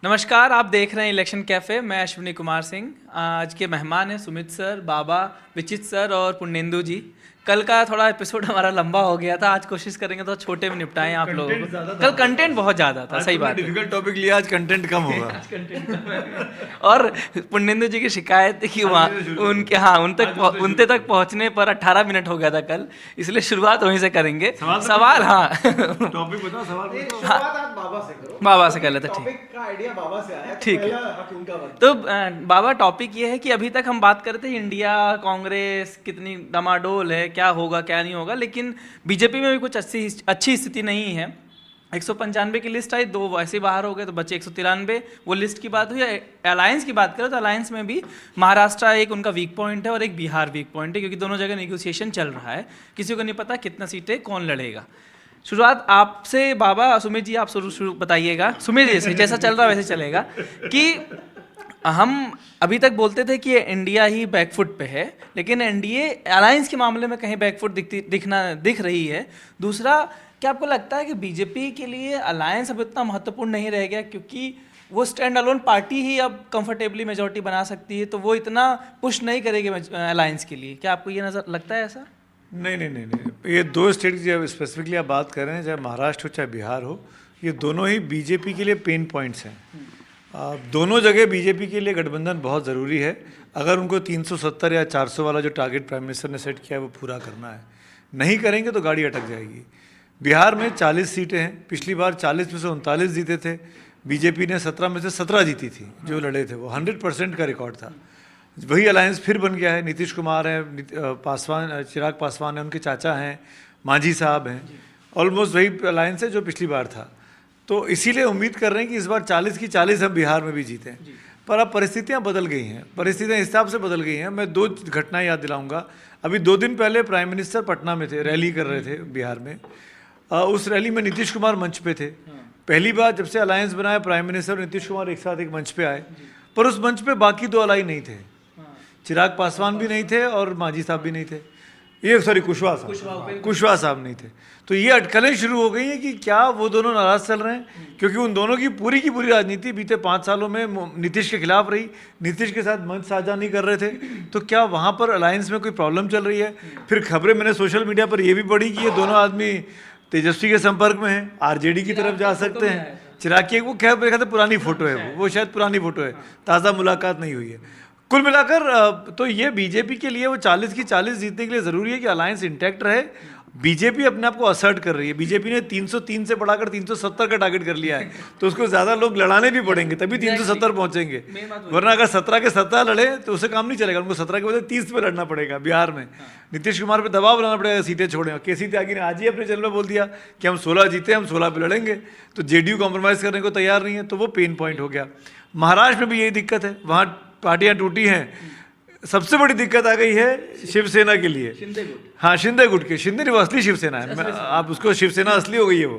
नमस्कार, आप देख रहे हैं इलेक्शन कैफ़े। मैं अश्विनी कुमार सिंह। आज के मेहमान हैं सुमित सर, बाबा, विचित सर और पुण्येंदु जी। कल का थोड़ा एपिसोड हमारा लंबा हो गया था, आज कोशिश करेंगे तो छोटे में निपटाएं आप लोगों को। कल कंटेंट बहुत ज़्यादा था, सही बात है। डिफिकल्ट टॉपिक लिया, आज कंटेंट कम होगा। आज कंटेंट कम है। और पुण्येंदु जी की शिकायत थी कि वहाँ उनके उनते तक पहुँचने पर 18 मिनट हो गया था कल, इसलिए शुरुआत वहीं से करेंगे। सवाल हाँ टॉपिक बताओ, सवाल बताओ। शुरुआत आप बाबा से करो। बाबा से कर लेते, ठीक। टॉपिक का आइडिया बाबा से आया, ठीक है। पहला हक उनका बनता तो बाबा, टॉपिक ये है कि अभी तक हम बात करते हैं इंडिया कांग्रेस कितनी डमाडोल है, क्या होगा क्या नहीं होगा, लेकिन बीजेपी में भी कुछ अच्छी स्थिति नहीं है। 195 की लिस्ट आई, 2 वैसे बाहर हो गए तो बचे 193। वो लिस्ट की बात हुई। अलायंस की बात करें तो अलायंस में भी महाराष्ट्र एक उनका वीक पॉइंट है और एक बिहार वीक पॉइंट है, क्योंकि दोनों जगह नेगोशिएशन चल रहा है। किसी को नहीं पता कितना सीटें कौन लड़ेगा। शुरुआत आपसे बाबा। सुमित जी, आप शुरू बताइएगा। सुमित जी से जैसा चल रहा है वैसे चलेगा। कि हम अभी तक बोलते थे कि इंडिया ही बैकफुट पे है, लेकिन एनडीए अलायंस के मामले में कहीं बैकफुट दिख रही है। दूसरा, क्या आपको लगता है कि बीजेपी के लिए अलायंस अब इतना महत्वपूर्ण नहीं रह गया, क्योंकि वो स्टैंड अलोन पार्टी ही अब कंफर्टेबली मेजॉरिटी बना सकती है, तो वो इतना पुश नहीं करेगी अलायंस के लिए? क्या आपको ये नजर लगता है ऐसा? नहीं, ये 2 स्टेट की जब स्पेसिफिकली आप बात कर रहे हैं, चाहे महाराष्ट्र हो चाहे बिहार हो, ये दोनों ही बीजेपी के लिए पेन पॉइंट्स हैं। दोनों जगह बीजेपी के लिए गठबंधन बहुत ज़रूरी है, अगर उनको 370 या 400 वाला जो टारगेट प्राइम मिनिस्टर ने सेट किया है वो पूरा करना है। नहीं करेंगे तो गाड़ी अटक जाएगी। बिहार में 40 सीटें हैं, पिछली बार 40 में से 39 जीते थे, बीजेपी ने 17 में से 17 जीती थी। जो लड़े थे वो 100% का रिकॉर्ड था। वही अलायंस फिर बन गया है। नीतीश कुमार हैं, चिराग पासवान हैं, उनके चाचा हैं, मांझी साहब हैं। ऑलमोस्ट वही अलायंस है जो पिछली बार था। तो इसीलिए उम्मीद कर रहे हैं कि इस बार 40 की 40 हम बिहार में भी जीतें। पर अब परिस्थितियां बदल गई हैं, परिस्थितियां इस हिसाब से बदल गई हैं। मैं 2 घटनाएं याद दिलाऊंगा। अभी 2 दिन पहले प्राइम मिनिस्टर पटना में थे, रैली कर रहे थे बिहार में। उस रैली में नीतीश कुमार मंच पे थे। पहली बार जब से अलायंस बनाया, प्राइम मिनिस्टर और नीतीश कुमार एक साथ एक मंच पे आए, पर उस मंच पे बाकी 2 अलाई नहीं थे। चिराग पासवान भी नहीं थे और मांझी साहब भी नहीं थे। ये सॉरी, कुशवाहा साहब नहीं थे। तो ये अटकलें शुरू हो गई हैं कि क्या वो दोनों नाराज चल रहे हैं, क्योंकि उन दोनों की पूरी राजनीति बीते 5 सालों में नीतीश के खिलाफ रही, नीतीश के साथ मंच साझा नहीं कर रहे थे। तो क्या वहाँ पर अलायंस में कोई प्रॉब्लम चल रही है? फिर खबरें मैंने सोशल मीडिया पर ये भी पढ़ी कि ये दोनों आदमी तेजस्वी के संपर्क में हैं, आरजेडी की तरफ जा सकते हैं। चिराग की वो क्या मेरे ख्याल से पुरानी फोटो है, वो शायद पुरानी फोटो है, ताज़ा मुलाकात नहीं हुई है। कुल मिलाकर तो ये बीजेपी के लिए वो 40 की 40 जीतने के लिए ज़रूरी है कि अलायंस इंटैक्ट रहे। बीजेपी अपने आप को असर्ट कर रही है। बीजेपी ने 303 से बढ़ाकर 370 का टारगेट कर लिया है, तो उसको ज़्यादा लोग लड़ाने भी पड़ेंगे, तभी 370 पहुंचेंगे। वरना अगर 17 के 17 लड़े तो उससे काम नहीं चलेगा, उनको 17 के बजाय 30 पे लड़ना पड़ेगा। बिहार में नीतीश कुमार पे दबाव बनाना पड़ेगा, सीटें छोड़ें। केसी त्यागी ने आज ही अपने चैनल में बोल दिया कि हम 16 जीते, हम 16 पे लड़ेंगे। तो जेडीयू कॉम्प्रोमाइज़ करने को तैयार नहीं है, तो वो पेन पॉइंट हो गया। महाराष्ट्र में भी यही दिक्कत है, वहाँ पार्टियां टूटी हैं। सबसे बड़ी दिक्कत आ गई है शिवसेना के लिए। हाँ, शिंदे गुट के, शिंदे नहीं, वो असली शिवसेना है। आप उसको शिवसेना असली हो गई है वो।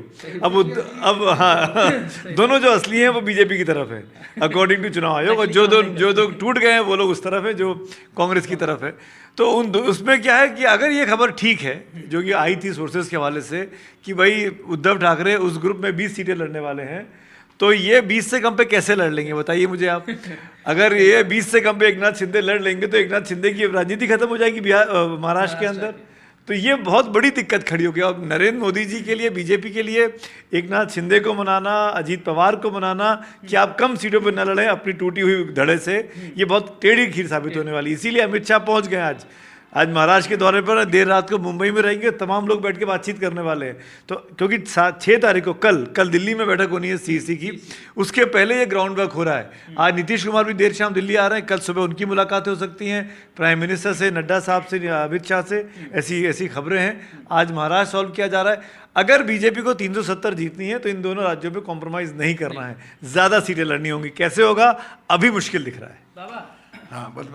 अब हाँ दोनों जो असली हैं वो बीजेपी की तरफ है अकॉर्डिंग टू चुनाव आयोग, और जो दो टूट गए हैं वो लोग उस तरफ है जो कांग्रेस की तरफ है। तो उसमें क्या है कि अगर ये खबर ठीक है जो कि आई थी सोर्सेज के हवाले से कि भाई उद्धव ठाकरे उस ग्रुप में 20 सीटें लड़ने वाले हैं, तो ये 20 से कम पे कैसे लड़ लेंगे बताइए मुझे आप। अगर ये 20 से कम पे एकनाथ शिंदे लड़ लेंगे तो एकनाथ शिंदे की राजनीति खत्म हो जाएगी महाराष्ट्र के अंदर। तो ये बहुत बड़ी दिक्कत खड़ी होगी। अब नरेंद्र मोदी जी के लिए, बीजेपी के लिए एकनाथ शिंदे को मनाना, अजीत पवार को मनाना कि आप कम सीटों पर न लड़ें अपनी टूटी हुई धड़े से, ये बहुत टेढ़ी खीर साबित होने वाली। इसीलिए अमित शाह पहुँच गए आज महाराष्ट्र के दौरे पर। देर रात को मुंबई में रहेंगे, तमाम लोग बैठ के बातचीत करने वाले हैं। तो क्योंकि 6 तारीख को कल दिल्ली में बैठक होनी है सीईसी की, उसके पहले ये ग्राउंड वर्क हो रहा है। आज नीतीश कुमार भी देर शाम दिल्ली आ रहे हैं, कल सुबह उनकी मुलाकातें हो सकती हैं प्राइम मिनिस्टर से, नड्डा साहब से, अमित शाह से। ऐसी खबरें हैं। आज महाराष्ट्र सॉल्व किया जा रहा है। अगर बीजेपी को 370 जीतनी है तो इन दोनों राज्यों पर कॉम्प्रोमाइज़ नहीं करना है, ज़्यादा सीटें लड़नी होंगी। कैसे होगा अभी मुश्किल दिख रहा है। बाबा, हाँ, बस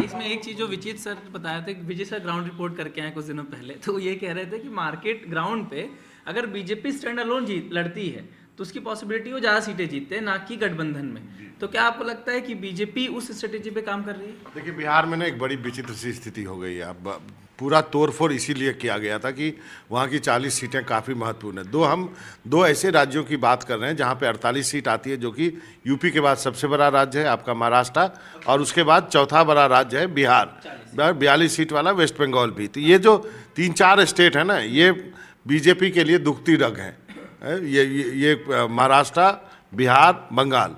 इसमें एक चीज़ जो विचित सर बताया था, विजय सर ग्राउंड रिपोर्ट करके आए कुछ दिनों पहले, तो ये कह रहे थे कि मार्केट ग्राउंड पे अगर बीजेपी स्टैंड अलोन लड़ती है तो उसकी पॉसिबिलिटी वो ज़्यादा सीटें जीतते हैं, ना कि गठबंधन में। तो क्या आपको लगता है कि बीजेपी उस स्ट्रेटेजी पे काम कर रही है? देखिए, बिहार में ना एक बड़ी विचित्र सी स्थिति हो गई है। अब पूरा तोड़फोड़ इसीलिए किया गया था कि वहाँ की 40 सीटें काफ़ी महत्वपूर्ण हैं। हम दो ऐसे राज्यों की बात कर रहे हैं जहाँ पे 48 सीट आती है, जो कि यूपी के बाद सबसे बड़ा राज्य है आपका महाराष्ट्र, और उसके बाद चौथा बड़ा राज्य है बिहार, 42 सीट वाला वेस्ट बंगाल भी। तो ये जो 3-4 स्टेट है ना, ये बीजेपी के लिए दुखती रग है। ये महाराष्ट्र, बिहार, बंगाल।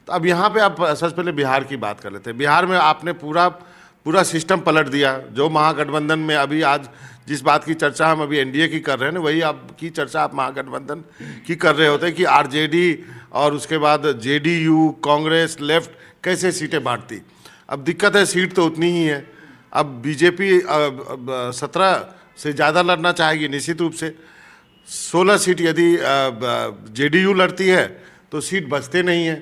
तो अब यहाँ पे आप सबसे पहले बिहार की बात कर लेते हैं। बिहार में आपने पूरा सिस्टम पलट दिया। जो महागठबंधन में अभी आज जिस बात की चर्चा हम अभी एनडीए की कर रहे हैं ना, वही आपकी चर्चा आप महागठबंधन की कर रहे होते हैं कि आरजेडी और उसके बाद जेडीयू, कांग्रेस, लेफ्ट कैसे सीटें बांटती। अब दिक्कत है, सीट तो उतनी ही है। अब बीजेपी 17 से ज़्यादा लड़ना चाहेगी निश्चित रूप से। 16 सीट यदि जेडीयू लड़ती है तो सीट बचते नहीं है।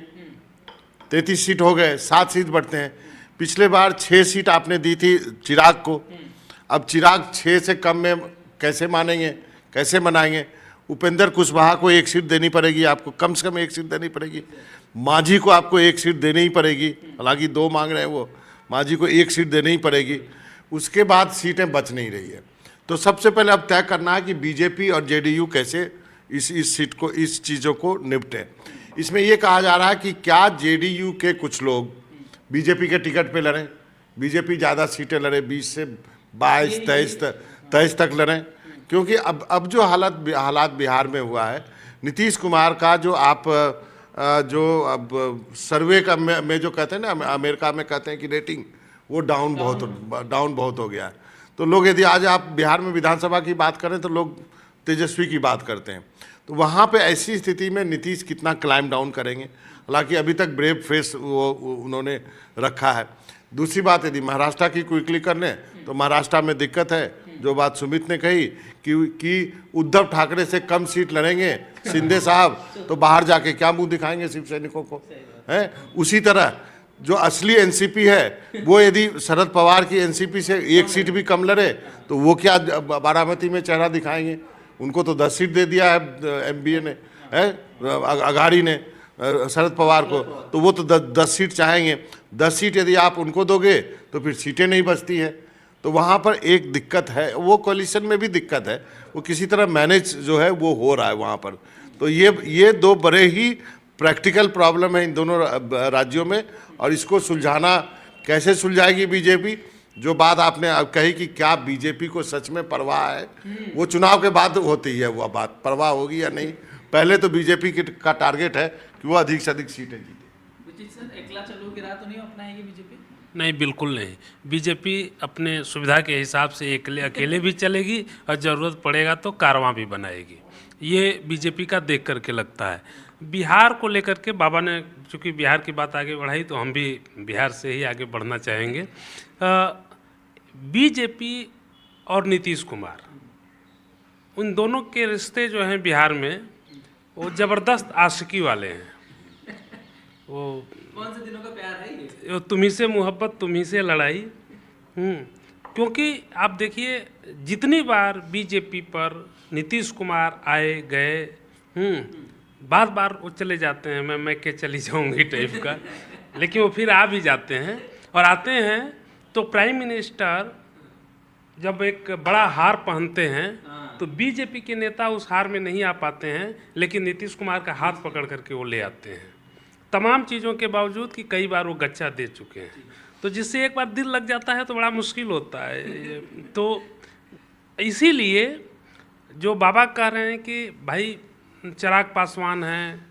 33 सीट हो गए, 7 सीट बढ़ते हैं। पिछले बार 6 सीट आपने दी थी चिराग को। अब चिराग 6 से कम में कैसे मानेंगे, कैसे मनाएंगे। उपेंद्र कुशवाहा को 1 सीट देनी पड़ेगी आपको, कम से कम 1 सीट देनी पड़ेगी। मांझी को आपको 1 सीट देनी ही पड़ेगी, हालांकि 2 मांग रहे हैं वो। मांझी को 1 सीट देनी ही पड़ेगी। उसके बाद सीटें बच नहीं रही है। तो सबसे पहले अब तय करना है कि बीजेपी और जेडीयू कैसे इस चीज़ों को निपटे। इसमें यह कहा जा रहा है कि क्या जेडीयू के कुछ लोग बीजेपी के टिकट पे लड़ें, बीजेपी ज़्यादा सीटें लड़े, 20 से 22, 23 तक लड़ें। क्योंकि अब जो हालात बिहार में हुआ है, नीतीश कुमार का जो जो अब सर्वे का में जो कहते हैं ना, अमेरिका में कहते हैं कि रेटिंग वो डाउन बहुत हो गया है। तो लोग, यदि आज आप बिहार में विधानसभा की बात करें तो लोग तेजस्वी की बात करते हैं। तो वहाँ पे ऐसी स्थिति में नीतीश कितना क्लाइम डाउन करेंगे। हालांकि अभी तक ब्रेव फेस वो उन्होंने रखा है। दूसरी बात, यदि महाराष्ट्र की क्विकली कर लें तो महाराष्ट्र में दिक्कत है। जो बात सुमित ने कही कि उद्धव ठाकरे से कम सीट लड़ेंगे शिंदे साहब, तो बाहर जाके क्या मुंह दिखाएंगे शिव सैनिकों को, है। उसी तरह जो असली एनसीपी है वो यदि शरद पवार की एनसीपी से 1 सीट भी कम लड़े तो वो क्या बारामती में चेहरा दिखाएंगे। उनको तो 10 सीट दे दिया है एमबीए ने, है, अघाड़ी ने शरद पवार को, तो वो तो 10 सीट चाहेंगे। 10 सीट यदि आप उनको दोगे तो फिर सीटें नहीं बचती है। तो वहाँ पर एक दिक्कत है, वो कोalition में भी दिक्कत है, वो किसी तरह मैनेज जो है वो हो रहा है वहाँ पर। तो ये 2 बड़े ही प्रैक्टिकल प्रॉब्लम है इन दोनों राज्यों में, और इसको सुलझाना कैसे सुलझाएगी बीजेपी। जो बात आपने अब कही कि क्या बीजेपी को सच में परवाह है, वो चुनाव के बाद होती है वो बात, परवाह होगी या नहीं। पहले तो बीजेपी का टारगेट है कि वो अधिक से अधिक सीटें जीते। सर, एकला चलो की राह तो नहीं अपनाएगी बीजेपी? नहीं, बिल्कुल नहीं। बीजेपी अपने सुविधा के हिसाब से अकेले भी चलेगी और ज़रूरत पड़ेगा तो कारवां भी बनाएगी। ये बीजेपी का देख करके लगता है। बिहार को लेकर के बाबा ने चूँकि बिहार की बात आगे बढ़ाई तो हम भी बिहार से ही आगे बढ़ना चाहेंगे। बीजेपी और नीतीश कुमार, उन दोनों के रिश्ते जो हैं बिहार में वो ज़बरदस्त आशिकी वाले हैं। वो कौन से दिनों का प्यार है ये? तुम्ही से मोहब्बत तुम्ही से लड़ाई। क्योंकि आप देखिए जितनी बार बीजेपी पर नीतीश कुमार आए गए, बार बार वो चले जाते हैं, मैं के चली जाऊंगी टाइप का, लेकिन वो फिर आ भी जाते हैं। और आते हैं तो प्राइम मिनिस्टर जब एक बड़ा हार पहनते हैं तो बीजेपी के नेता उस हार में नहीं आ पाते हैं, लेकिन नीतीश कुमार का हाथ पकड़ करके वो ले आते हैं, तमाम चीज़ों के बावजूद कि कई बार वो गच्चा दे चुके हैं। तो जिससे एक बार दिल लग जाता है तो बड़ा मुश्किल होता है। तो इसीलिए जो बाबा कह रहे हैं कि भाई चिराग पासवान हैं,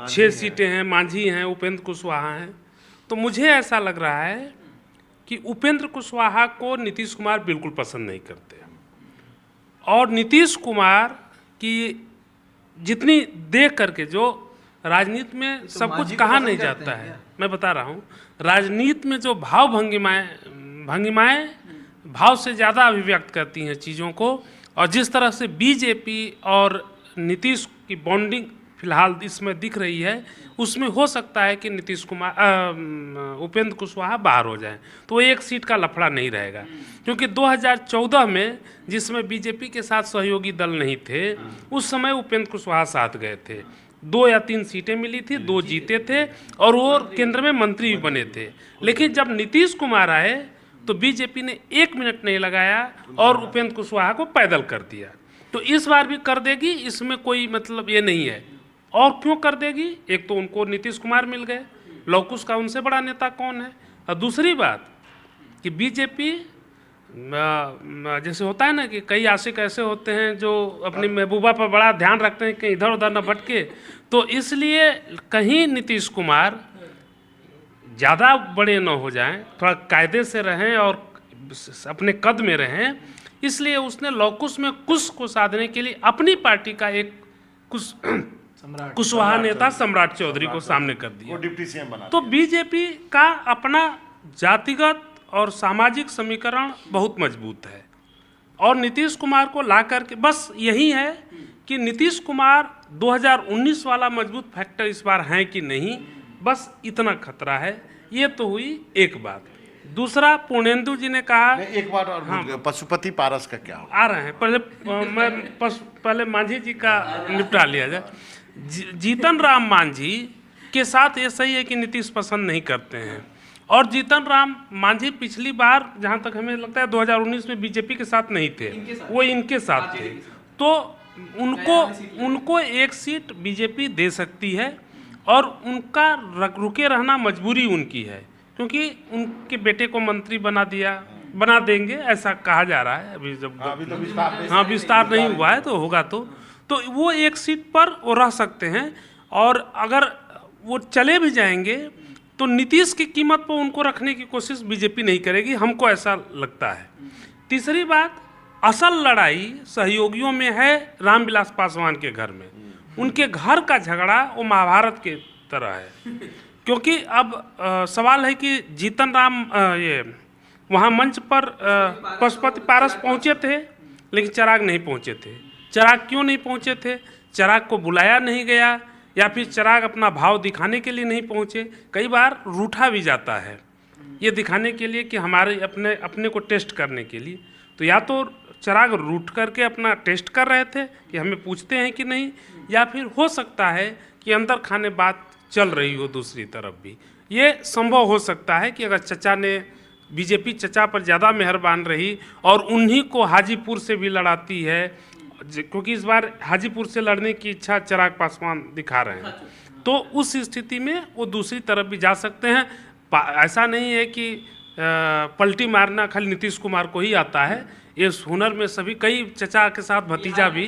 6 सीटें हैं, मांझी हैं, उपेंद्र कुशवाहा हैं, तो मुझे ऐसा लग रहा है कि उपेंद्र कुशवाहा को नीतीश कुमार बिल्कुल पसंद नहीं करते। और नीतीश कुमार की जितनी देख करके, जो राजनीति में तो सब कुछ कहा नहीं जाता है, मैं बता रहा हूँ, राजनीति में जो भंगिमाएँ भाव से ज़्यादा अभिव्यक्त करती हैं चीज़ों को। और जिस तरह से बीजेपी और नीतीश की बॉन्डिंग फिलहाल इसमें दिख रही है, उसमें हो सकता है कि नीतीश कुमार उपेंद्र कुशवाहा बाहर हो जाए, तो 1 सीट का लफड़ा नहीं रहेगा। क्योंकि 2014 में जिसमें बीजेपी के साथ सहयोगी दल नहीं थे, उस समय उपेंद्र कुशवाहा साथ गए थे, 2 या 3 सीटें मिली थी, 2 जीते थे और वो केंद्र में मंत्री भी बने थे। लेकिन जब नीतीश कुमार आए तो बीजेपी ने 1 मिनट नहीं लगाया और उपेंद्र कुशवाहा को पैदल कर दिया। तो इस बार भी कर देगी, इसमें कोई मतलब ये नहीं है। और क्यों कर देगी? एक तो उनको नीतीश कुमार मिल गए, लौकुश का उनसे बड़ा नेता कौन है? और दूसरी बात कि बीजेपी जैसे होता है ना कि कई आशिक ऐसे होते हैं जो अपनी महबूबा पर बड़ा ध्यान रखते हैं कि इधर उधर न भटके, तो इसलिए कहीं नीतीश कुमार ज़्यादा बड़े न हो जाएं, थोड़ा कायदे से रहें और अपने कद में रहें, इसलिए उसने लौकुश में कुश को साधने के लिए अपनी पार्टी का एक कुशवाहा नेता सम्राट चौधरी को सामने कर दिया। डिप्टी सीएम बना तो बीजेपी का अपना जातिगत और सामाजिक समीकरण बहुत मजबूत है और नीतीश कुमार को ला करके बस यही है कि नीतीश कुमार 2019 वाला मजबूत फैक्टर इस बार हैं कि नहीं, बस इतना खतरा है। ये तो हुई एक बात। दूसरा, पूर्णेंदु जी ने कहा, एक बात और भूल गए, पशुपति पारस का क्या होगा? आ रहे हैं पहले मांझी जी का निपटा लिया जाए। जीतन राम मांझी के साथ ये सही है कि नीतीश पसंद नहीं करते हैं, और जीतन राम मांझी पिछली बार जहाँ तक हमें लगता है 2019 में बीजेपी के साथ नहीं थे, वो इनके साथ थे। तो उनको एक सीट बीजेपी दे सकती है और उनका रुके रहना मजबूरी उनकी है, क्योंकि उनके बेटे को मंत्री बना देंगे ऐसा कहा जा रहा है। अभी जब विस्तार नहीं हुआ है तो होगा तो वो एक सीट पर वो रह सकते हैं, और अगर वो चले भी जाएंगे तो नीतीश की कीमत पर उनको रखने की कोशिश बीजेपी नहीं करेगी, हमको ऐसा लगता है। तीसरी बात, असल लड़ाई सहयोगियों में है रामविलास पासवान के घर में। उनके घर का झगड़ा वो महाभारत के तरह है, क्योंकि अब सवाल है कि जीतन राम ये वहाँ मंच पर पशुपति पारस पहुँचे थे लेकिन चिराग नहीं पहुँचे थे। चिराग क्यों नहीं पहुँचे थे? चिराग को बुलाया नहीं गया, या फिर चिराग अपना भाव दिखाने के लिए नहीं पहुँचे। कई बार रूठा भी जाता है ये दिखाने के लिए कि हमारे अपने को टेस्ट करने के लिए। तो या तो चिराग रूठ करके अपना टेस्ट कर रहे थे कि हमें पूछते हैं कि नहीं, या फिर हो सकता है कि अंदर खाने बात चल रही हो दूसरी तरफ भी। ये संभव हो सकता है कि अगर चचा ने बीजेपी चचा पर ज़्यादा मेहरबान रही और उन्हीं को हाजीपुर से भी लड़ाती है, क्योंकि इस बार हाजीपुर से लड़ने की इच्छा चिराग पासवान दिखा रहे हैं, तो उस स्थिति में वो दूसरी तरफ भी जा सकते हैं। ऐसा नहीं है कि पलटी मारना खाली नीतीश कुमार को ही आता है, इस हुनर में सभी कई चचा के साथ भतीजा भी,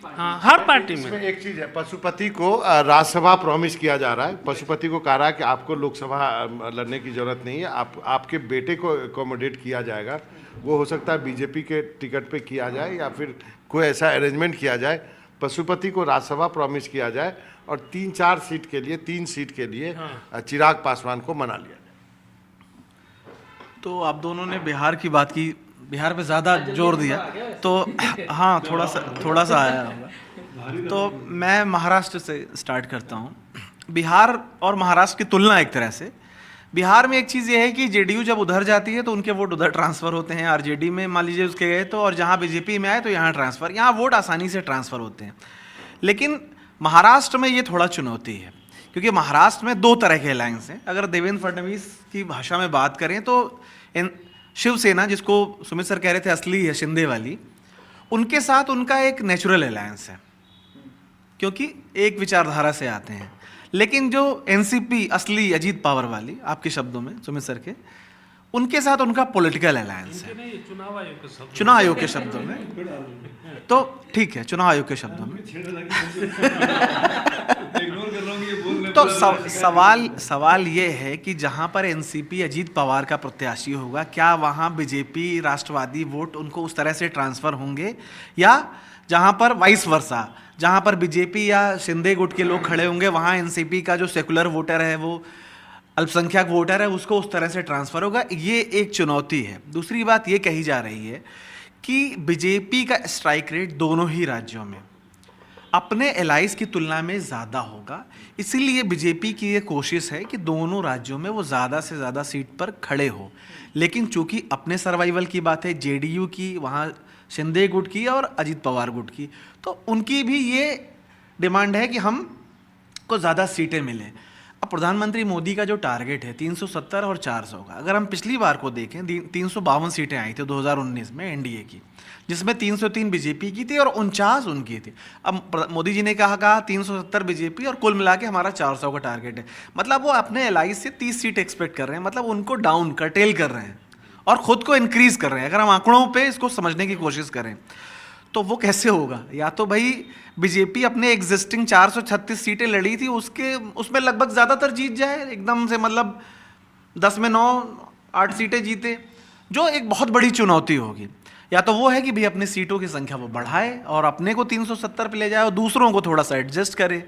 हाँ, हर पार्टी में। एक चीज है, पशुपति को राज्यसभा प्रॉमिस किया जा रहा है। पशुपति को कह रहा है कि आपको लोकसभा लड़ने की जरूरत नहीं है, आपके बेटे को एकोमोडेट किया जाएगा। वो हो सकता है बीजेपी के टिकट पे किया जाए या फिर कोई ऐसा अरेंजमेंट किया जाए, पशुपति को राज्यसभा प्रॉमिस किया जाए और 3 सीट के लिए चिराग पासवान को मना लिया जाए। तो आप दोनों ने बिहार की बात की, बिहार पे ज़्यादा जोर दिया, तो हाँ थोड़ा सा आया होगा। तो मैं महाराष्ट्र से स्टार्ट करता हूँ। बिहार और महाराष्ट्र की तुलना एक तरह से, बिहार में एक चीज़ ये है कि जेडीयू जब उधर जाती है तो उनके वोट उधर ट्रांसफ़र होते हैं, आरजेडी में मान लीजिए उसके गए तो, और जहाँ बीजेपी में आए तो यहाँ ट्रांसफ़र, यहाँ वोट आसानी से ट्रांसफ़र होते हैं। लेकिन महाराष्ट्र में ये थोड़ा चुनौती है, क्योंकि महाराष्ट्र में 2 तरह के अलायंस हैं। अगर देवेंद्र फडणवीस की भाषा में बात करें तो शिवसेना, जिसको सुमित सर कह रहे थे असली है शिंदे वाली, उनके साथ उनका एक नेचुरल अलायंस है, क्योंकि एक विचारधारा से आते हैं। लेकिन जो एनसीपी असली अजीत पवार वाली, आपके शब्दों में सुमित सर के, उनके साथ उनका पॉलिटिकल अलायंस है। चुनाव आयोग के शब्दों में तो ठीक है, चुनाव आयोग के शब्दों में तो सवाल ये है कि जहां पर एनसीपी अजीत पवार का प्रत्याशी होगा, क्या वहां बीजेपी राष्ट्रवादी वोट उनको उस तरह से ट्रांसफर होंगे, या जहां पर वाइस वर्सा, जहां पर बीजेपी या शिंदे गुट के लोग खड़े होंगे वहां एनसीपी का जो सेकुलर वोटर है, वो अल्पसंख्यक वोटर है, उसको उस तरह से ट्रांसफर होगा। ये एक चुनौती है। दूसरी बात ये कही जा रही है कि बीजेपी का स्ट्राइक रेट दोनों ही राज्यों में अपने एलाइज की तुलना में ज़्यादा होगा, इसीलिए बीजेपी की ये कोशिश है कि दोनों राज्यों में वो ज़्यादा से ज़्यादा सीट पर खड़े हो। लेकिन चूंकि अपने सर्वाइवल की बात है, जेडीयू की, वहाँ शिंदे गुट की और अजीत पवार गुट की, तो उनकी भी ये डिमांड है कि हम को ज़्यादा सीटें मिलें। अब प्रधानमंत्री मोदी का जो टारगेट है 370 और 400 का, अगर हम पिछली बार को देखें 352 सीटें आई थी 2019 में एनडीए की, जिसमें 303 बीजेपी की थी और 49 उनकी थी। अब मोदी जी ने कहा 370 बीजेपी और कुल मिला के हमारा 400 का टारगेट है। मतलब वो अपने एलाई से 30 सीट एक्सपेक्ट कर रहे हैं, मतलब उनको डाउन कर्टेल कर रहे हैं और खुद को इंक्रीज कर रहे हैं। अगर हम आंकड़ों पे इसको समझने की कोशिश करें तो वो कैसे होगा? या तो भाई बीजेपी अपने एग्जिस्टिंग 436 सीटें लड़ी थी उसमें लगभग ज़्यादातर जीत जाए एकदम से, मतलब 10 में 9-8 सीटें जीते, जो एक बहुत बड़ी चुनौती होगी। या तो वो है कि भाई अपनी सीटों की संख्या वो बढ़ाए और अपने को 370 पे ले जाए और दूसरों को थोड़ा सा एडजस्ट करे।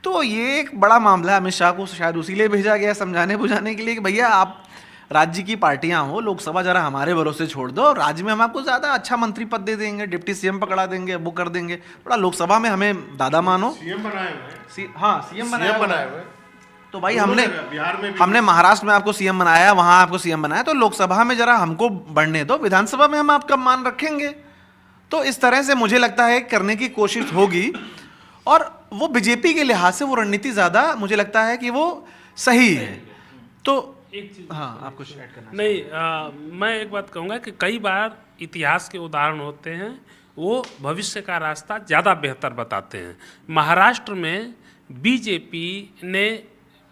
तो ये एक बड़ा मामला है। अमित शाह को शायद उसीलिए भेजा गया समझाने बुझाने के लिए कि भैया आप राज्य की पार्टियां हो, लोकसभा जरा हमारे भरोसे छोड़ दो, राज्य में हम आपको ज़्यादा अच्छा मंत्री पद दे देंगे, डिप्टी सीएम पकड़ा देंगे, वो कर देंगे, थोड़ा लोकसभा में हमें दादा मानो। सीएम बनाए हुए हैं। हाँ, सीएम बनाया हुए हैं। तो भाई बिहार में हमने महाराष्ट्र में आपको सीएम बनाया, वहाँ आपको सीएम बनाया, तो लोकसभा में जरा हमको बढ़ने दो, विधानसभा में हम आपका मान रखेंगे। तो इस तरह से मुझे लगता है करने की कोशिश होगी और वो बीजेपी के लिहाज से वो रणनीति ज़्यादा मुझे लगता है कि वो सही है। तो एक चीज हाँ, आप कुछ ऐड करना नहीं, मैं एक बात कहूँगा कि कई बार इतिहास के उदाहरण होते हैं, वो भविष्य का रास्ता ज़्यादा बेहतर बताते हैं। महाराष्ट्र में बीजेपी ने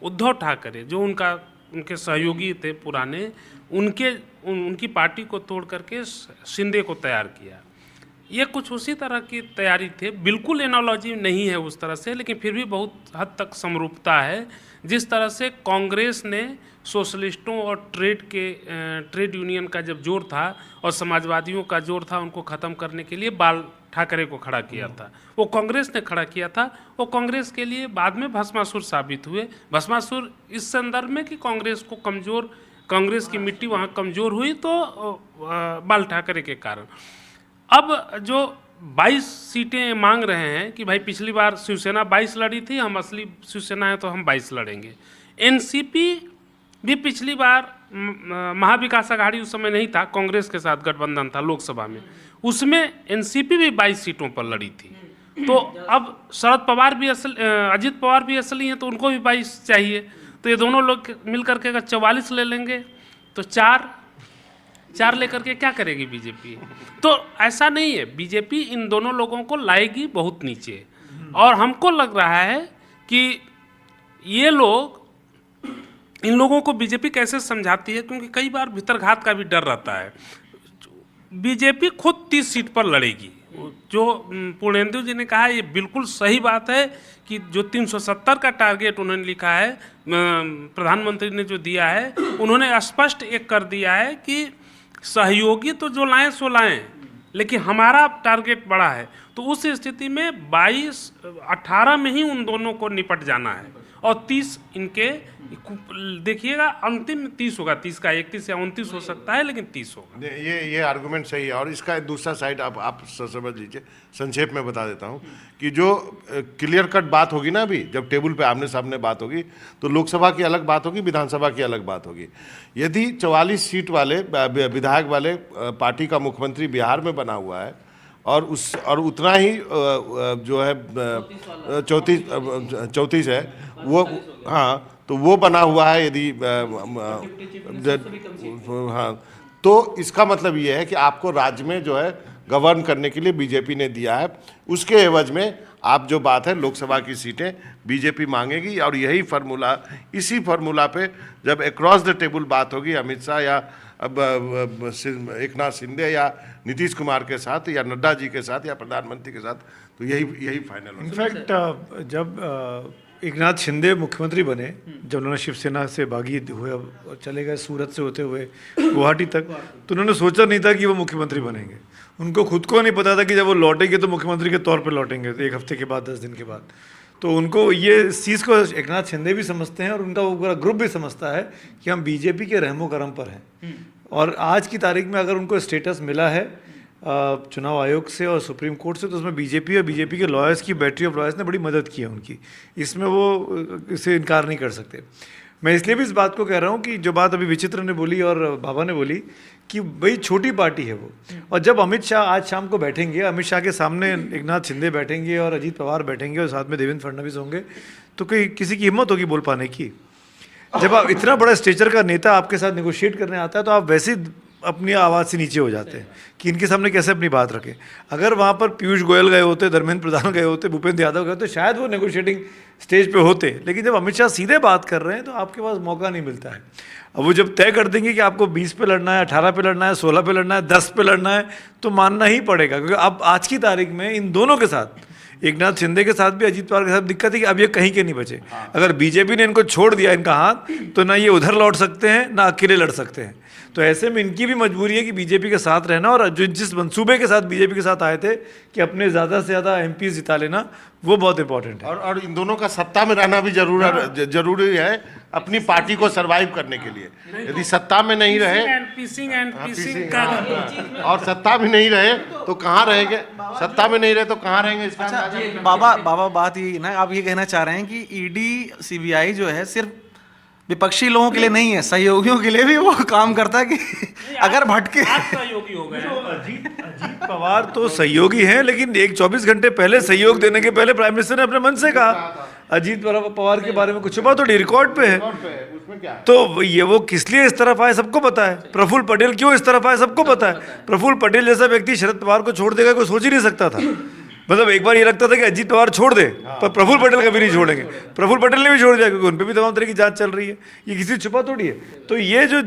उद्धव ठाकरे, जो उनके सहयोगी थे पुराने, उनकी पार्टी को तोड़ करके शिंदे को तैयार किया। ये कुछ उसी तरह की तैयारी थे, बिल्कुल एनालॉजी नहीं है उस तरह से, लेकिन फिर भी बहुत हद तक समरूपता है। जिस तरह से कांग्रेस ने सोशलिस्टों और ट्रेड यूनियन का जब जोर था और समाजवादियों का जोर था उनको ख़त्म करने के लिए बाल ठाकरे को खड़ा किया था, वो कांग्रेस ने खड़ा किया था। वो कांग्रेस के लिए बाद में भस्मासुर साबित हुए। भस्मासुर इस संदर्भ में कि कांग्रेस की मिट्टी वहाँ कमज़ोर हुई तो बाल ठाकरे के कारण। अब जो 22 सीटें मांग रहे हैं कि भाई पिछली बार शिवसेना 22 लड़ी थी, हम असली शिवसेना है तो हम 22 लड़ेंगे। एनसीपी भी पिछली बार महाविकास आघाड़ी उस समय नहीं था, कांग्रेस के साथ गठबंधन था लोकसभा में, उसमें एनसीपी भी 22 सीटों पर लड़ी थी। तो अब शरद पवार भी अजित पवार भी असली हैं तो उनको भी 22 चाहिए। तो ये दोनों लोग मिलकर के अगर 44 ले लेंगे तो चार लेकर के क्या करेगी बीजेपी? तो ऐसा नहीं है, बीजेपी इन दोनों लोगों को लाएगी बहुत नीचे। और हमको लग रहा है कि ये लोग, इन लोगों को बीजेपी कैसे समझाती है, क्योंकि कई बार भीतरघात का भी डर रहता है। बीजेपी खुद 30 सीट पर लड़ेगी। जो पूर्णेंदु जी ने कहा ये बिल्कुल सही बात है कि जो 370 का टारगेट उन्होंने लिखा है, प्रधानमंत्री ने जो दिया है, उन्होंने स्पष्ट एक कर दिया है कि सहयोगी तो जो लाएं सो लाएं, लेकिन हमारा टारगेट बड़ा है। तो उस स्थिति में 18 में ही उन दोनों को निपट जाना है और 30 इनके, देखिएगा अंतिम 30 होगा, 30 का 31 या 29 हो सकता है, लेकिन 30 होगा। ये आर्गुमेंट सही है। और इसका दूसरा साइड आप समझ लीजिए, संक्षेप में बता देता हूँ कि जो क्लियर कट बात होगी ना, अभी जब टेबल पे आमने सामने बात होगी तो लोकसभा की अलग बात होगी, विधानसभा की अलग बात होगी। यदि 44 सीट वाले विधायक वाले पार्टी का मुख्यमंत्री बिहार में बना हुआ है और उतना ही जो है 34 है वो, हाँ, तो वो बना हुआ है यदि हाँ, तो इसका मतलब ये है कि आपको राज्य में जो है गवर्न करने के लिए बीजेपी ने दिया है। उसके एवज में आप जो बात है लोकसभा की सीटें बीजेपी मांगेगी और यही फार्मूला, इसी फार्मूला पे जब अक्रॉस द टेबल बात होगी अमित शाह या अब एकनाथ शिंदे या नीतीश कुमार के साथ या नड्डा जी के साथ या प्रधानमंत्री के साथ, तो यही फाइनल होगा। इनफैक्ट जब एकनाथ शिंदे मुख्यमंत्री बने, जब उन्होंने शिवसेना से बागी हुए और चले गए सूरत से होते हुए गुवाहाटी तक, तो उन्होंने सोचा नहीं था कि वो मुख्यमंत्री बनेंगे। उनको खुद को नहीं पता था कि जब वो लौटेंगे तो मुख्यमंत्री के तौर पर लौटेंगे, एक हफ्ते के बाद, 10 दिन के बाद। तो उनको ये इस चीज़ को एकनाथ शिंदे भी समझते हैं और उनका वो पूरा ग्रुप भी समझता है कि हम बीजेपी के रहमो करम पर हैं। और आज की तारीख में अगर उनको स्टेटस मिला है चुनाव आयोग से और सुप्रीम कोर्ट से, तो उसमें बीजेपी और बीजेपी के लॉयर्स की बैटरी ऑफ लॉयर्स ने बड़ी मदद की है उनकी, इसमें वो इसे इनकार नहीं कर सकते। मैं इसलिए भी इस बात को कह रहा हूँ कि जो बात अभी विचित्र ने बोली और बाबा ने बोली कि भाई छोटी पार्टी है वो, और जब अमित शाह आज शाम को बैठेंगे, अमित शाह के सामने एकनाथ शिंदे बैठेंगे और अजीत पवार बैठेंगे और साथ में देवेंद्र फडणवीस होंगे, तो कोई किसी की हिम्मत होगी बोल पाने की? जब आप इतना बड़ा स्टेचर का नेता आपके साथ नेगोशिएट करने आता है तो आप वैसे अपनी आवाज़ से नीचे हो जाते हैं कि इनके सामने कैसे अपनी बात रखें। अगर वहाँ पर पीयूष गोयल गए होते, धर्मेंद्र प्रधान गए होते, भूपेंद्र यादव गए तो शायद वो नेगोशिएटिंग स्टेज पे होते, लेकिन जब अमित शाह सीधे बात कर रहे हैं तो आपके पास मौका नहीं मिलता है। अब वो जब तय कर देंगे कि आपको 20 पे लड़ना है, 18 पे लड़ना है, 16 पे लड़ना है, 10 पे लड़ना है, तो मानना ही पड़ेगा, क्योंकि अब आज की तारीख में इन दोनों के साथ, एकनाथ शिंदे के साथ भी, अजीत पवार के साथ दिक्कत है कि अब ये कहीं के नहीं बचे। अगर बीजेपी ने इनको छोड़ दिया इनका हाथ, तो ना ये उधर लौट सकते हैं ना अकेले लड़ सकते हैं। तो ऐसे में इनकी भी मजबूरी है कि बीजेपी के साथ रहना, और जो जिस मंसूबे के साथ बीजेपी के साथ आए थे कि अपने ज़्यादा से ज़्यादा एमपी जिता लेना, वो बहुत इंपॉर्टेंट है। और इन दोनों का सत्ता में रहना भी जरूरी है अपनी पार्टी को सरवाइव करने के लिए। यदि सत्ता में नहीं रहे पीसिंग का और सत्ता में नहीं रहे तो कहाँ रहेंगे, सत्ता में नहीं रहे तो कहाँ रहेंगे इसका अंदाजा? बाबा बात ये ना, आप ये कहना चाह रहे हैं कि ईडी सीबीआई जो है सिर्फ विपक्षी लोगों के लिए नहीं है, सहयोगियों के लिए भी वो काम करता है कि अगर भटके। सहयोगी हो गए। अजीत पवार तो सहयोगी हैं, लेकिन 24 घंटे पहले सहयोग देने के पहले प्राइम मिनिस्टर ने अपने मन से कहा अजीत पवार के बारे में कुछ बात तो रिकॉर्ड पे है। उसमें क्या है? तो ये वो किस लिए इस तरफ आए सबको पता है। प्रफुल्ल पटेल क्यों इस तरफ आए सबको पता है। प्रफुल्ल पटेल जैसा व्यक्ति शरद पवार को छोड़ देगा कोई सोच ही नहीं सकता था। मतलब एक बार ये लगता था कि अजीत पवार छोड़ दे, पर प्रफुल्ल पटेल कभी नहीं छोड़ेंगे। प्रफुल्ल पटेल ने भी छोड़ दिया, क्योंकि उन पर भी तमाम तरह की जांच चल रही है। ये किसी छुपा थोड़ी है। तो ये जो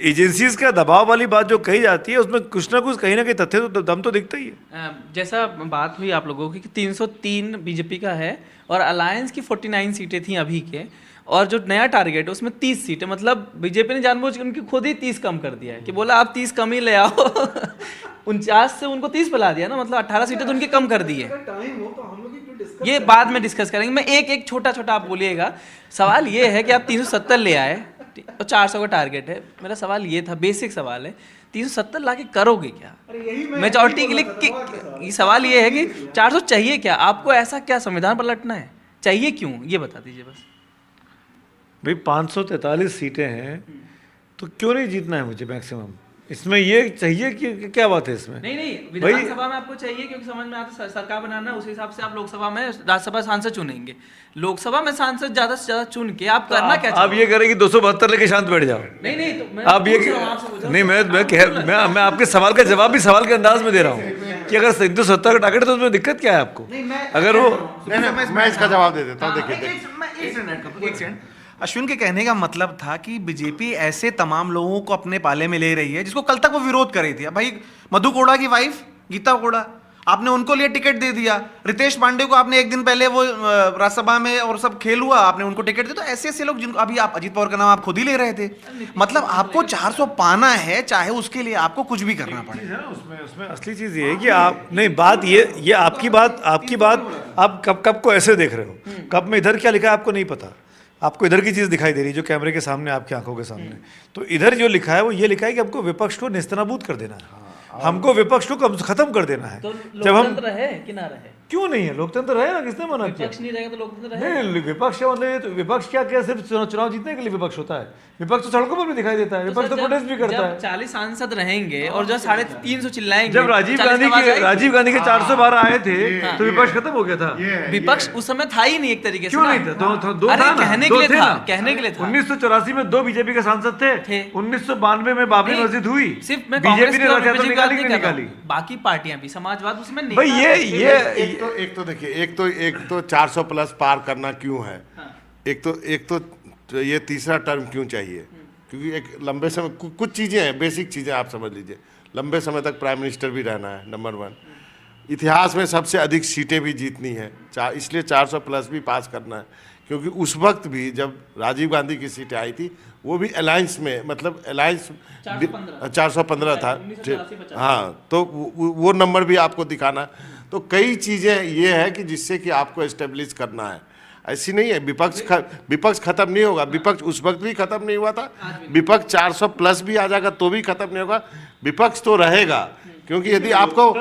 एजेंसीज का दबाव वाली बात जो कही जाती है, उसमें कुछ ना कुछ कहीं ना कहीं तथ्य तो दम तो दिखता ही है। जैसा बात हुई आप लोगों की कि 303 बीजेपी का है और अलायंस की 49 सीटें थी अभी के, और जो नया टारगेट है उसमें 30 सीटें, मतलब बीजेपी ने जानबूझ के उनकी खुद ही 30 कम कर दिया है कि बोला आप 30 कम ही ले आओ 49 से उनको 30 पिला दिया ना, मतलब 18 सीटें तो उनकी कम कर दी है। टाइम हो तो हम लोग क्यों डिस्कस, ये बाद में डिस्कस करेंगे। मैं एक छोटा आप बोलिएगा। सवाल ये है कि आप 370 ले आए और 400 का टारगेट है। मेरा सवाल ये था, बेसिक सवाल है, 370 लाके करोगे क्या मेजॉरिटी के लिए? सवाल ये है कि 400 चाहिए क्या आपको? ऐसा क्या संविधान पलटना है? चाहिए क्यों, ये बता दीजिए बस। भाई 543 सीटें हैं तो क्यों नहीं जीतना है मुझे मैक्सिमम? इसमें ये चाहिए कि क्या बात है इसमें? नहीं विधानसभा में आपको चाहिए क्योंकि समझ में आता है सरकार बनाना है, उस हिसाब से आप लोकसभा में राज्यसभा सांसद चुनेंगे। लोकसभा में सांसद ज्यादा से ज्यादा चुन के आप करना क्या? आप ये करें कि 272 लेके शांत बैठ जाओ। नहीं तो मैं आप ये नहीं, मैं आपके सवाल का जवाब भी सवाल के अंदाज में दे रहा हूँ कि अगर 270 का टारगेट है तो उसमें दिक्कत क्या है आपको? अगर वो मैं इसका जवाब दे देता हूँ। देखिए एक सेकंड। अश्विन के कहने का मतलब था कि बीजेपी ऐसे तमाम लोगों को अपने पाले में ले रही है जिसको कल तक वो विरोध कर रही थी। भाई मधु कोड़ा की वाइफ गीता कोड़ा, आपने उनको लिए टिकट दे दिया। रितेश पांडे को आपने एक दिन पहले वो राज्यसभा में और सब खेल हुआ, आपने उनको टिकट दिया। तो ऐसे लोग जिनको अभी आप अजीत पवार का नाम आप खुद ही ले रहे थे। मतलब आपको 400 पाना है, चाहे उसके लिए आपको कुछ भी करना पड़े। उसमें असली चीज़ ये है कि आप नहीं, बात ये आपकी बात आप कब को ऐसे देख रहे हो। कब में इधर क्या लिखा है आपको नहीं पता। आपको इधर की चीज़ दिखाई दे रही है जो कैमरे के सामने, आपकी आंखों के सामने। तो इधर जो लिखा है वो ये लिखा है कि हमको विपक्ष को नेस्तनाबूद कर देना है, हमको विपक्ष को खत्म कर देना है। तो जब हम लोकतंत्र है कि ना रहे? क्यों नहीं है? लोकतंत्र है ना, किसने मना किया? विपक्ष नहीं रहेगा तो लोकतंत्र रहे? नहीं, विपक्ष का मतलब ये तो विपक्ष क्या सिर्फ चुनाव जीतने के लिए विपक्ष होता है? विपक्ष तो सड़कों पर भी दिखाई देता है, विपक्ष तो प्रोटेस्ट भी करता है। 40 सांसद रहेंगे और जो 350 चिल्लाएंगे। जब राजीव गांधी के 412 आए थे तो विपक्ष खत्म हो गया था। विपक्ष उस समय था ही नहीं एक तरीके से। क्यों नहीं था? दो अरे था ना, कहने दो के लिए थे था, ना। कहने के लिए था। 1984 में 2 बीजेपी के सांसद थे। 1992 में बाबरी मस्जिद हुई, सिर्फ मैं बीजेपी ने कांग्रेस रथ यात्रा की निकाली बात कि नहीं कर रहा निकाली? हूं। बाकी पार्टियां भी, समाजवाद उसमें नहीं। भाई ये एक तो देखिए, एक तो 400 प्लस पार करना क्यों है? एक तो ये तीसरा टर्म क्यों चाहिए? क्योंकि एक लंबे समय कुछ चीज़ें हैं, बेसिक चीज़ें आप समझ लीजिए। लंबे समय तक प्राइम मिनिस्टर भी रहना है, नंबर 1। इतिहास में सबसे अधिक सीटें भी जीतनी है, इसलिए 400 प्लस भी पास करना है। क्योंकि उस वक्त भी जब राजीव गांधी की सीटें आई थी वो भी अलायंस में, मतलब अलायंस 415 था। हाँ, तो वो नंबर भी आपको दिखाना। तो कई चीज़ें ये है कि जिससे कि आपको एस्टेब्लिश करना है। ऐसी नहीं है विपक्ष खत्म नहीं होगा। विपक्ष उस वक्त भी खत्म नहीं हुआ था। विपक्ष 400 प्लस भी आ जाएगा तो भी खत्म नहीं होगा। विपक्ष तो रहेगा, क्योंकि यदि आपको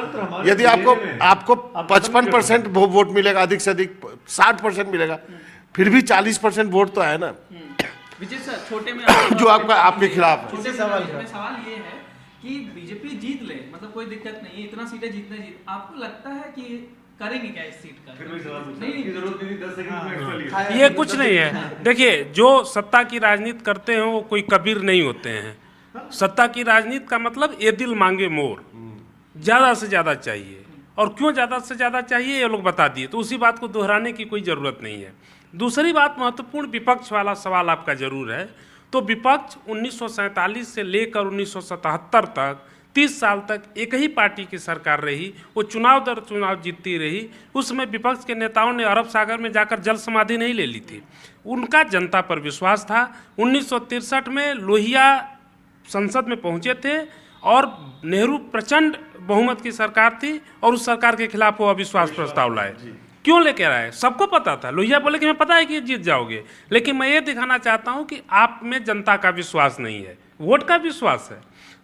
55% वोट मिलेगा, अधिक से अधिक 60% मिलेगा, फिर भी 40% वोट तो है ना। विजय सर, छोटे में जो आपका आपके खिलाफ है। छोटे सवाल ये है कि बीजेपी जीत ले, मतलब कोई दिक्कत नहीं है, इतना सीटें जीतने आपको लगता है कि करेंगे क्या इस सीट का? नहीं, ये कुछ नहीं है। देखिए, जो सत्ता की राजनीति करते हैं वो कोई कबीर नहीं होते हैं। सत्ता की राजनीति का मतलब ये दिल मांगे मोर, ज़्यादा से ज़्यादा चाहिए। और क्यों ज़्यादा से ज़्यादा चाहिए ये लोग बता दिए, तो उसी बात को दोहराने की कोई ज़रूरत नहीं है। दूसरी बात, महत्वपूर्ण विपक्ष वाला सवाल आपका जरूर है। तो विपक्ष 1947 से लेकर 1977 तक 30 साल तक एक ही पार्टी की सरकार रही, वो चुनाव दर चुनाव जीतती रही। उसमें विपक्ष के नेताओं ने अरब सागर में जाकर जल समाधि नहीं ले ली थी, उनका जनता पर विश्वास था। 1963 में लोहिया संसद में पहुंचे थे और नेहरू प्रचंड बहुमत की सरकार थी और उस सरकार के खिलाफ वो अविश्वास प्रस्ताव लाए। क्यों लेकर आए? सबको पता था। लोहिया बोले कि मैं पता है कि जीत जाओगे, लेकिन मैं ये दिखाना चाहता हूँ कि आप में जनता का विश्वास नहीं है, वोट का विश्वास है।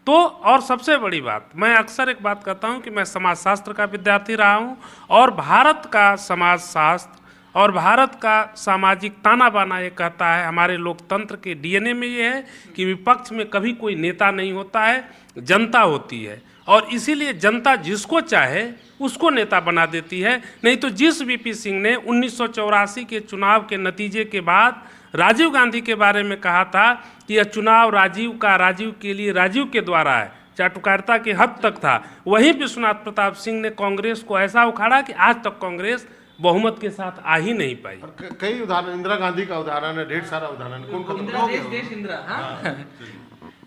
तो और सबसे बड़ी बात, मैं अक्सर एक बात कहता हूँ कि मैं समाजशास्त्र का विद्यार्थी रहा हूँ और भारत का समाजशास्त्र और भारत का सामाजिक ताना बाना ये कहता है, हमारे लोकतंत्र के डीएनए में ये है कि विपक्ष में कभी कोई नेता नहीं होता है, जनता होती है। और इसीलिए जनता जिसको चाहे उसको नेता बना देती है। नहीं तो जिस वीपी सिंह ने 1984 के चुनाव के नतीजे के बाद राजीव गांधी के बारे में कहा था कि यह चुनाव राजीव का, राजीव के लिए, राजीव के द्वारा है, चाटुकारिता के हद तक था, वहीं विश्वनाथ प्रताप सिंह ने कांग्रेस को ऐसा उखाड़ा कि आज तक कांग्रेस बहुमत के साथ आ ही नहीं पाई। कई उदाहरण, इंदिरा गांधी का उदाहरण है, ढेर सारा उदाहरण। इंदिरा देश इंदिरा, हाँ।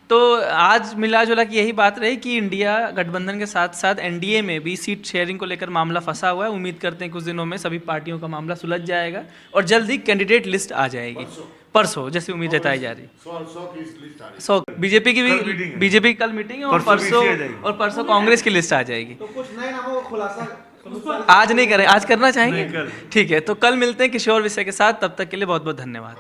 तो आज मिला जुला की यही बात रही कि इंडिया गठबंधन के साथ साथ एनडीए में भी सीट शेयरिंग को लेकर मामला फंसा हुआ है। उम्मीद करते हैं कुछ दिनों में सभी पार्टियों का मामला सुलझ जाएगा और जल्द ही कैंडिडेट लिस्ट आ जाएगी, परसों जैसे उम्मीद जताई जा रही। 100 बीजेपी की कल मीटिंग है और परसों कांग्रेस की लिस्ट आ जाएगी। तो कुछ नए नामों का खुलासा आज नहीं करें, आज करना चाहेंगे? ठीक है, तो कल मिलते हैं किसी और विषय के साथ। तब तक के लिए बहुत बहुत धन्यवाद।